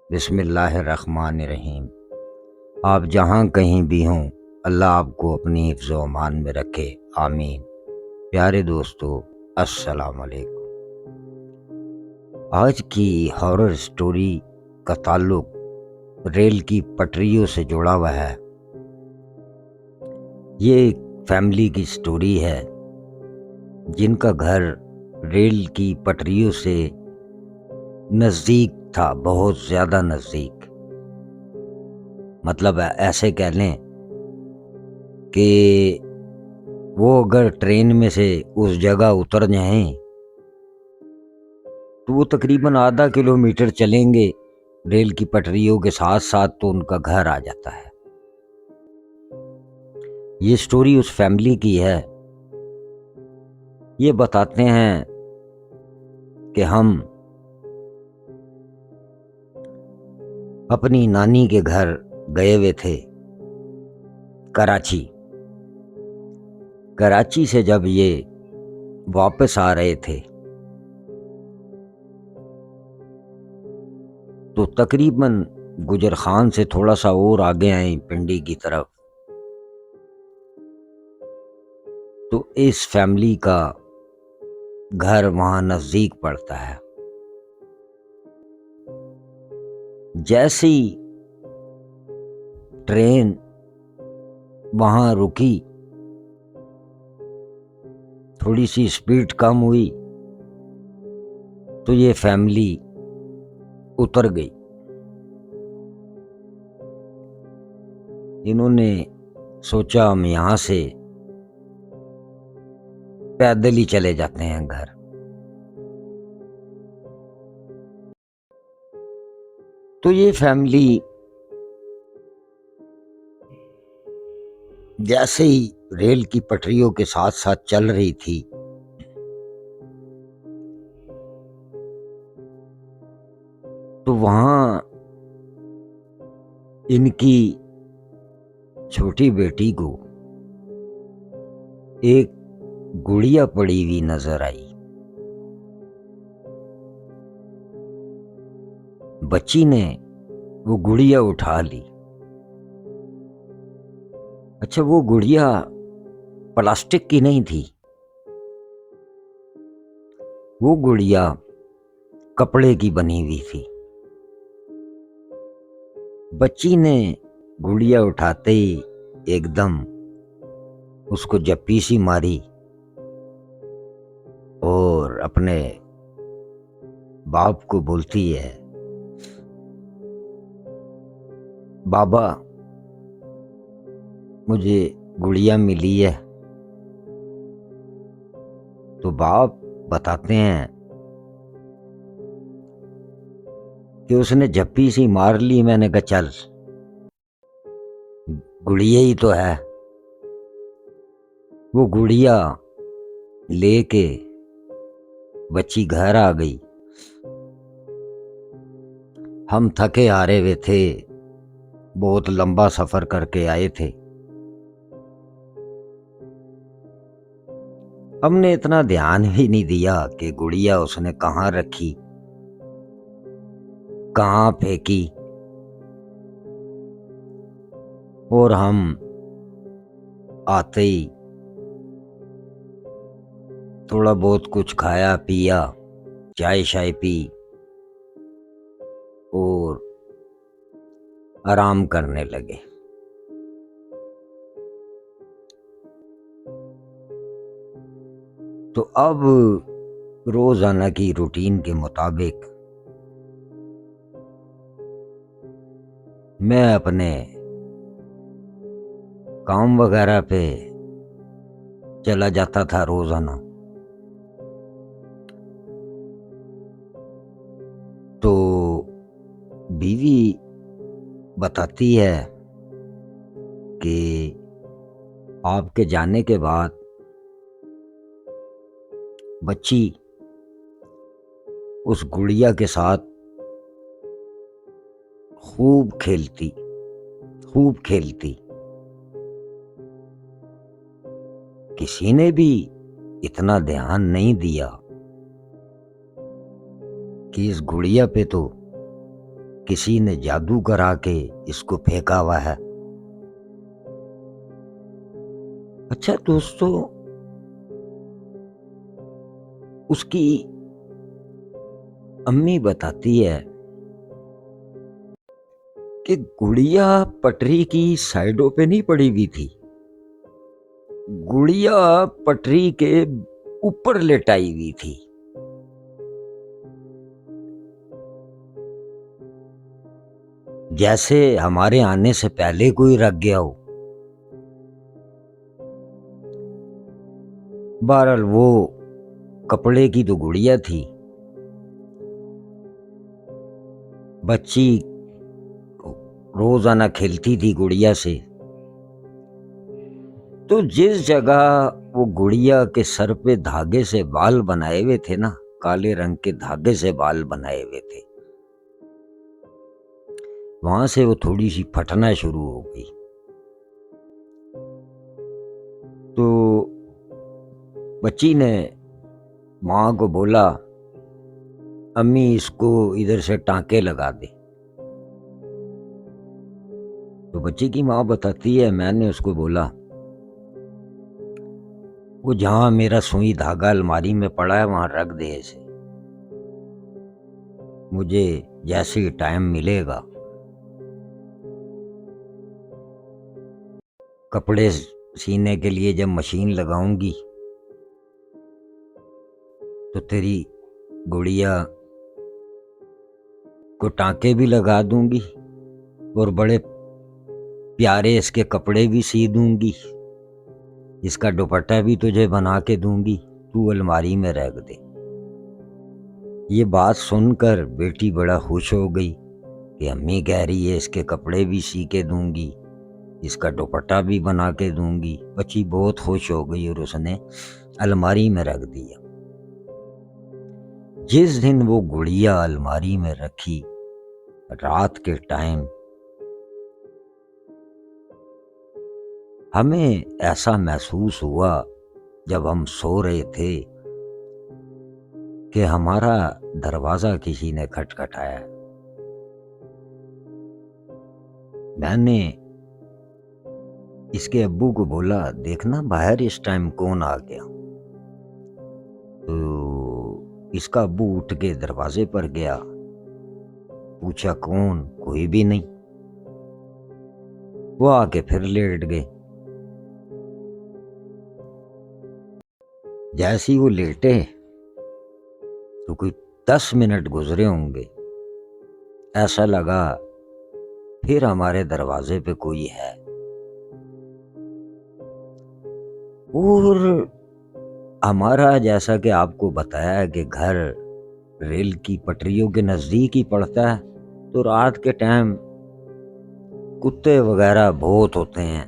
बिस्मिल्लाहिर्रहमानिर्रहीम। आप जहाँ कहीं भी हों, अल्लाह आपको अपनी हिफ्ज़ व अमान में रखे, आमीन। प्यारे दोस्तों, अस्सलाम वालेकुम। आज की हॉरर स्टोरी का ताल्लुक रेल की पटरियों से जुड़ा हुआ है। ये एक फैमिली की स्टोरी है जिनका घर रेल की पटरियों से नज़दीक था, बहुत ज़्यादा नज़दीक। मतलब ऐसे कह लें कि वो अगर ट्रेन में से उस जगह उतर जाएं तो वो तकरीबन आधा किलोमीटर चलेंगे रेल की पटरियों के साथ साथ, तो उनका घर आ जाता है। ये स्टोरी उस फैमिली की है। ये बताते हैं कि हम अपनी नानी के घर गए हुए थे, कराची। कराची से जब ये वापस आ रहे थे तो तकरीबन गुजर खान से थोड़ा सा और आगे आए पिंडी की तरफ, तो इस फैमिली का घर वहां नजदीक पड़ता है। जैसे ही ट्रेन वहां रुकी, थोड़ी सी स्पीड कम हुई तो ये फैमिली उतर गई। इन्होंने सोचा हम यहां से पैदल ही चले जाते हैं घर। तो ये फैमिली जैसे ही रेल की पटरियों के साथ साथ चल रही थी, तो वहां इनकी छोटी बेटी को एक गुड़िया पड़ी हुई नजर आई। बच्ची ने वो गुड़िया उठा ली। अच्छा, वो गुड़िया प्लास्टिक की नहीं थी, वो गुड़िया कपड़े की बनी हुई थी। बच्ची ने गुड़िया उठाते ही एकदम उसको जप्पी सी मारी और अपने बाप को बोलती है, बाबा मुझे गुड़िया मिली है। तो बाप बताते हैं कि उसने जप्पी सी मार ली। मैंने कहा चल, गुड़िया ही तो है। वो गुड़िया लेके बच्ची घर आ गई। हम थके हारे हुए थे, बहुत लंबा सफर करके आए थे। हमने इतना ध्यान भी नहीं दिया कि गुड़िया उसने कहाँ रखी, कहाँ फेंकी। और हम आते ही थोड़ा बहुत कुछ खाया पिया, चाय शाय पी और आराम करने लगे। तो अब रोजाना की रूटीन के मुताबिक मैं अपने काम वगैरह पे चला जाता था रोजाना। तो बीवी बताती है कि आपके जाने के बाद बच्ची उस गुड़िया के साथ खूब खेलती, खूब खेलती। किसी ने भी इतना ध्यान नहीं दिया कि इस गुड़िया पे तो किसी ने जादू करा के इसको फेंका हुआ है। अच्छा दोस्तों, उसकी अम्मी बताती है कि गुड़िया पटरी की साइडों पे नहीं पड़ी हुई थी, गुड़िया पटरी के ऊपर लेटाई हुई थी। जैसे हमारे आने से पहले कोई रख गया हो। बहरहाल वो कपड़े की तो गुड़िया थी, बच्ची रोजाना खेलती थी गुड़िया से। तो जिस जगह वो गुड़िया के सर पे धागे से बाल बनाए हुए थे ना, काले रंग के धागे से बाल बनाए हुए थे, वहां से वो थोड़ी सी फटना शुरू हो गई। तो बच्ची ने माँ को बोला, अम्मी इसको इधर से टांके लगा दे। तो बच्ची की माँ बताती है, मैंने उसको बोला, वो जहां मेरा सुई धागा अलमारी में पड़ा है वहां रख दे इसे, मुझे जैसे ही टाइम मिलेगा कपड़े सीने के लिए जब मशीन लगाऊंगी तो तेरी गुड़िया को टांके भी लगा दूंगी और बड़े प्यारे इसके कपड़े भी सी दूंगी, इसका दुपट्टा भी तुझे बना के दूंगी, तू अलमारी में रख दे। ये बात सुनकर बेटी बड़ा खुश हो गई कि अम्मी कह रही है इसके कपड़े भी सी के दूंगी, इसका दुपट्टा भी बना के दूंगी। बच्ची बहुत खुश हो गई और उसने अलमारी में रख दिया। जिस दिन वो गुड़िया अलमारी में रखी, रात के टाइम हमें ऐसा महसूस हुआ जब हम सो रहे थे कि हमारा दरवाजा किसी ने खटखटाया। मैंने इसके अब्बू को बोला, देखना बाहर इस टाइम कौन आ गया। तो इसका अब्बू उठ के दरवाजे पर गया, पूछा कौन, कोई भी नहीं। वो आके फिर लेट गए। जैसे ही वो लेटे तो कोई 10 मिनट गुजरे होंगे, ऐसा लगा फिर हमारे दरवाजे पे कोई है। और हमारा, जैसा कि आपको बताया कि घर रेल की पटरियों के नजदीक ही पड़ता है, तो रात के टाइम कुत्ते वगैरह बहुत होते हैं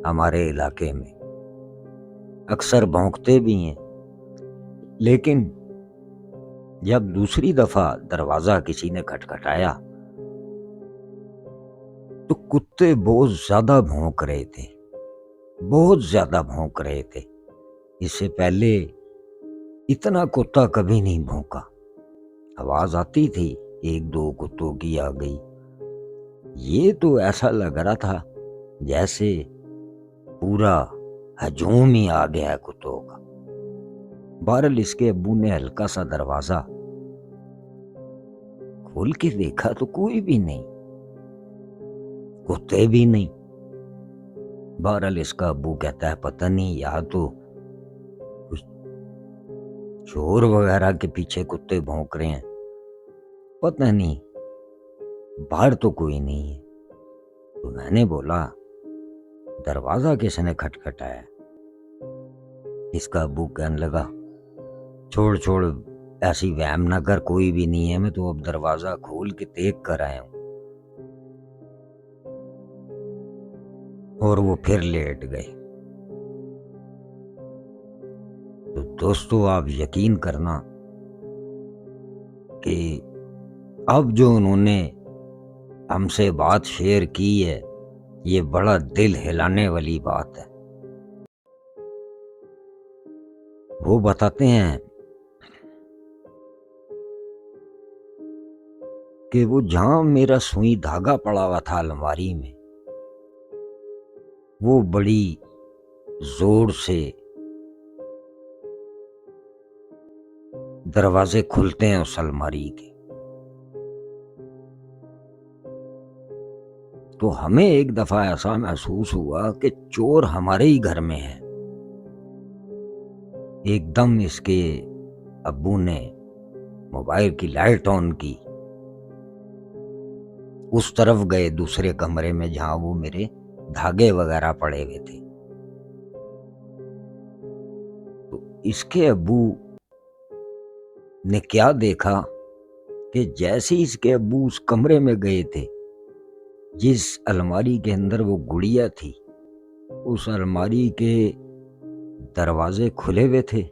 हमारे इलाके में, अक्सर भौंकते भी हैं। लेकिन जब दूसरी दफा दरवाजा किसी ने खटखटाया तो कुत्ते बहुत ज्यादा भौंक रहे थे, बहुत ज्यादा भौंक रहे थे। इससे पहले इतना कुत्ता कभी नहीं भौंका। आवाज आती थी, एक दो कुत्तों की आ गई। ये तो ऐसा लग रहा था जैसे पूरा हजूम ही आ गया है कुत्तों का। बहरहाल इसके अब्बू ने हल्का सा दरवाजा खोल के देखा तो कोई भी नहीं, कुत्ते भी नहीं। बहरहाल इसका अब्बू कहता है, पता नहीं या तो कुछ चोर वगैरह के पीछे कुत्ते भौंक रहे हैं, पता नहीं, बाहर तो कोई नहीं है। तो मैंने बोला, दरवाजा किसने खटखटाया? इसका अब्बू कहने लगा, छोड़ छोड़, ऐसी वहम ना कर, कोई भी नहीं है, मैं तो अब दरवाजा खोल के देख कर आया हूं। और वो फिर लेट गए। तो दोस्तों, आप यकीन करना कि अब जो उन्होंने हमसे बात शेयर की है, ये बड़ा दिल हिलाने वाली बात है। वो बताते हैं कि वो जहां मेरा सुई धागा पड़ा हुआ था अलमारी में, वो बड़ी जोर से दरवाजे खुलते हैं उस अलमारी के। तो हमें एक दफा ऐसा महसूस हुआ कि चोर हमारे ही घर में है। एकदम इसके अब्बू ने मोबाइल की लाइट ऑन की, उस तरफ गए दूसरे कमरे में जहां वो मेरे धागे वगैरह पड़े हुए थे। तो इसके अब्बू ने क्या देखा कि जैसे ही इसके अब्बू उस कमरे में गए थे, जिस अलमारी के अंदर वो गुड़िया थी, उस अलमारी के दरवाजे खुले हुए थे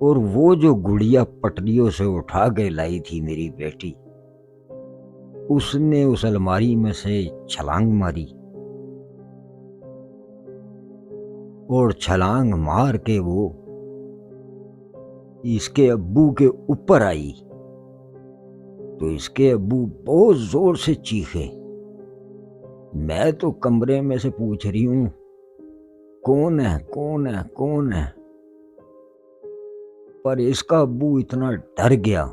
और वो जो गुड़िया पटरियों से उठा के लाई थी मेरी बेटी, उसने उस अलमारी में से छलांग मारी और छलांग मार के वो इसके अब्बू के ऊपर आई। तो इसके अब्बू बहुत जोर से चीखे। मैं तो कमरे में से पूछ रही हूं, कौन है कौन है कौन है, पर इसका अब्बू इतना डर गया।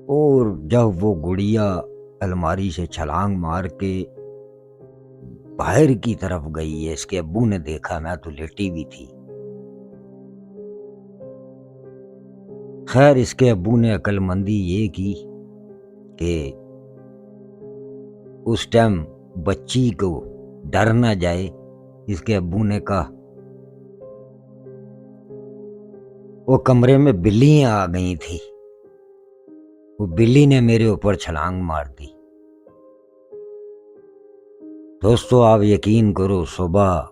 और जब वो गुड़िया अलमारी से छलांग मार के बाहर की तरफ गई है, इसके अब्बू ने देखा, मैं तो लेटी भी थी। खैर इसके अब्बू ने अक्लमंदी ये की कि उस टाइम बच्ची को डर ना जाए, इसके अब्बू ने कहा, वो कमरे में बिल्लियां आ गई थी, वो बिल्ली ने मेरे ऊपर छलांग मार दी। दोस्तों आप यकीन करो, सुबह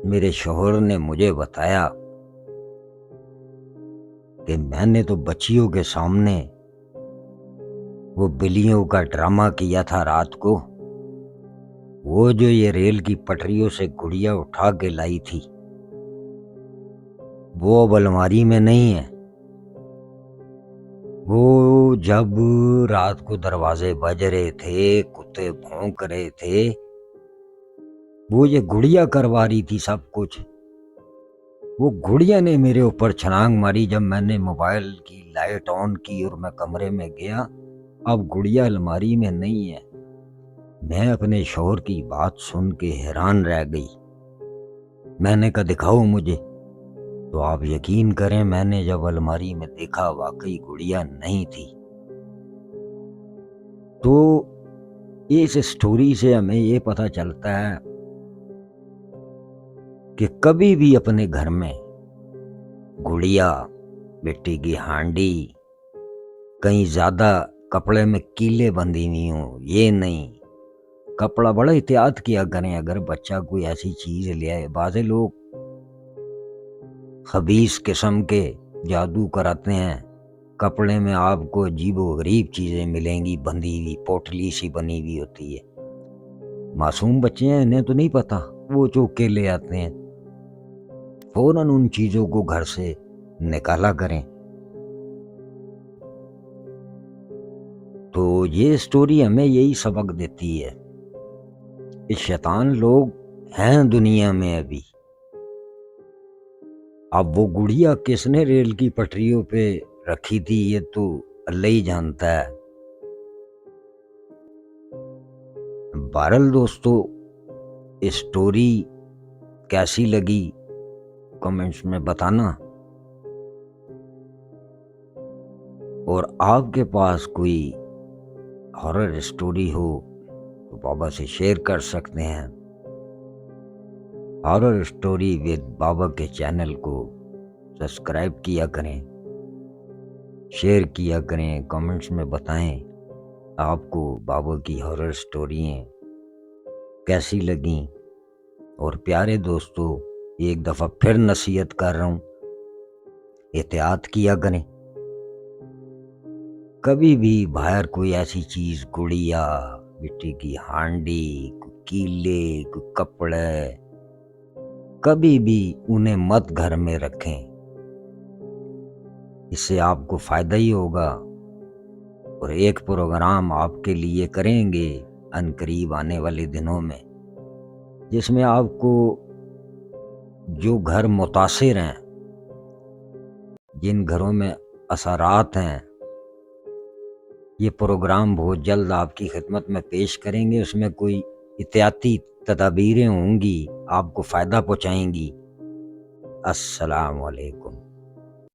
मेरे शौहर ने मुझे बताया कि मैंने तो बच्चियों के सामने वो बिल्लियों का ड्रामा किया था रात को। वो जो ये रेल की पटरियों से गुड़िया उठा के लाई थी, वो अब अलमारी में नहीं है। वो जब रात को दरवाजे बज रहे थे, कुत्ते भौंक रहे थे, वो ये गुड़िया करवा रही थी सब कुछ। वो गुड़िया ने मेरे ऊपर छलांग मारी जब मैंने मोबाइल की लाइट ऑन की और मैं कमरे में गया। अब गुड़िया अलमारी में नहीं है। मैं अपने शौहर की बात सुन के हैरान रह गई। मैंने कहा दिखाओ मुझे। तो आप यकीन करें, मैंने जब अलमारी में देखा, वाकई गुड़िया नहीं थी। तो इस स्टोरी से हमें ये पता चलता है कि कभी भी अपने घर में गुड़िया, मिट्टी की हांडी, कहीं ज्यादा कपड़े में कीले बंधी हुई हो, ये नहीं। कपड़ा बड़ा एहतियात किया करें। अगर बच्चा कोई ऐसी चीज ले आए, बाजे लोग खबीस किस्म के जादू कराते हैं, कपड़े में आपको अजीबो गरीब चीजें मिलेंगी, बंधी हुई, पोटली सी बनी हुई होती है। मासूम बच्चे हैं, इन्हें तो नहीं पता, वो चौक के ले आते हैं। फौरन उन चीजों को घर से निकाला करें। तो ये स्टोरी हमें यही सबक देती है, ये शैतान लोग हैं दुनिया में अभी। अब वो गुड़िया किसने रेल की पटरियों पे रखी थी, ये तो अल्लाह ही जानता है। बहरहाल दोस्तों, स्टोरी कैसी लगी कमेंट्स में बताना। और आपके पास कोई हॉरर स्टोरी हो तो बाबा से शेयर कर सकते हैं। हॉरर स्टोरी विद बाबा के चैनल को सब्सक्राइब किया करें, शेयर किया करें, कमेंट्स में बताएं आपको बाबा की हॉरर स्टोरियाँ कैसी लगी। और प्यारे दोस्तों, एक दफ़ा फिर नसीहत कर रहा हूँ, एहतियात किया करें। कभी भी बाहर कोई ऐसी चीज़, गुड़िया, मिट्टी की हांडी, कोई कीले, कोई कपड़े, कभी भी उन्हें मत घर में रखें। इससे आपको फायदा ही होगा। और एक प्रोग्राम आपके लिए करेंगे अनकरीब आने वाले दिनों में, जिसमें आपको जो घर मुतासिर हैं, जिन घरों में असरात हैं, ये प्रोग्राम बहुत जल्द आपकी खिदमत में पेश करेंगे। उसमें कोई एहतियाती तदाबीरें होंगी, आपको फ़ायदा पहुँचाएंगी। अस्सलाम वालेकुम।